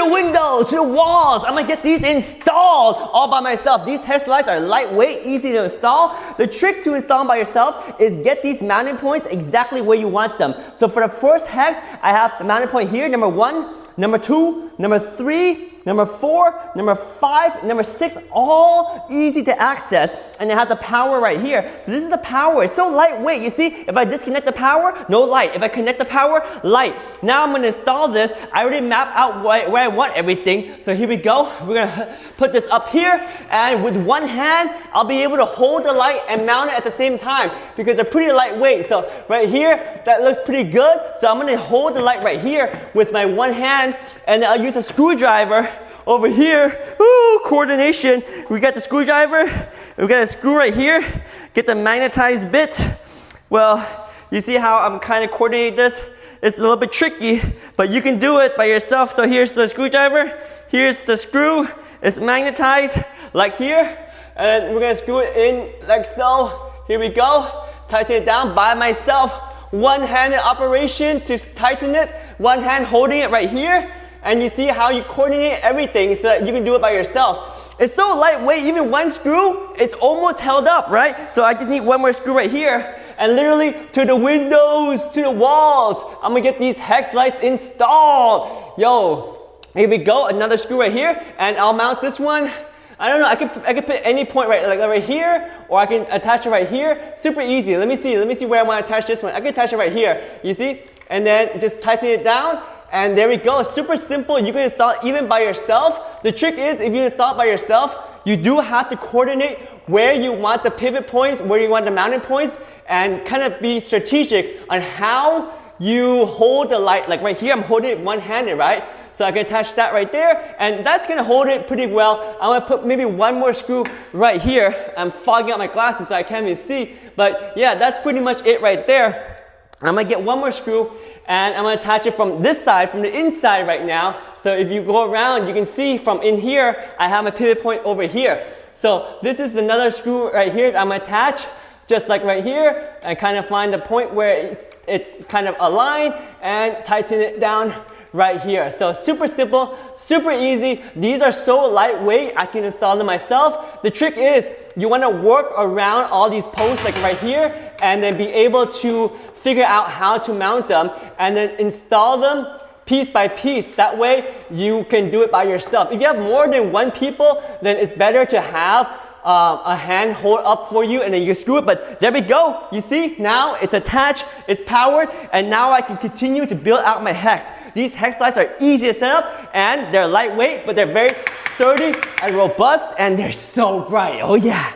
the windows, to the walls. I'm gonna get these installed all by myself. These hex lights are lightweight, easy to install. The trick to install them by yourself is get these mounting points exactly where you want them. So for the first hex, I have the mounting point here, number 1, number 2, number 3, number 4, number 5, number 6, all easy to access. And they have the power right here. So this is the power. It's so lightweight. You see, if I disconnect the power, no light. If I connect the power, light. Now I'm going to install this. I already mapped out where I want everything. So here we go. We're going to put this up here. And with one hand, I'll be able to hold the light and mount it at the same time because they're pretty lightweight. So right here, that looks pretty good. So I'm going to hold the light right here with my one hand. And I'll use a screwdriver over here. Ooh, coordination. We got the screwdriver. We got a screw right here. Get the magnetized bit. Well, you see how I'm kind of coordinating this? It's a little bit tricky, but you can do it by yourself. So here's the screwdriver. Here's the screw. It's magnetized like here. And we're gonna screw it in like so. Here we go. Tighten it down by myself. One-handed operation to tighten it. One hand holding it right here. And you see how you coordinate everything so that you can do it by yourself. It's so lightweight, even one screw, it's almost held up, right? So I just need one more screw right here. And literally to the windows, to the walls, I'm gonna get these hex lights installed. Yo, here we go, another screw right here. And I'll mount this one. I don't know, I can put any point right here, or I can attach it right here. Super easy. Let me see where I want to attach this one. I can attach it right here, you see? And then just tighten it down. And there we go, super simple. You can install it even by yourself. The trick is, if you install it by yourself, you do have to coordinate where you want the pivot points, where you want the mounting points, and kind of be strategic on how you hold the light. Like right here, I'm holding it one-handed, right? So I can attach that right there, and that's gonna hold it pretty well. I'm gonna put maybe one more screw right here. I'm fogging up my glasses so I can't even see, but yeah, that's pretty much it right there. I'm gonna get one more screw and I'm gonna attach it from this side, from the inside right now. So if you go around, you can see from in here, I have my pivot point over here. So this is another screw right here that I'm gonna attach, just like right here, and kind of find the point where it's kind of aligned and tighten it down right here. So super simple, super easy. These are so lightweight, I can install them myself. The trick is you wanna work around all these posts like right here and then be able to figure out how to mount them and then install them piece by piece. That way you can do it by yourself. If you have more than one people, then it's better to have a hand hold up for you and then you can screw it. But there we go. You see, now it's attached, it's powered, and now I can continue to build out my hex. These hex lights are easy to set up and they're lightweight, but they're very sturdy and robust and they're so bright. Oh yeah.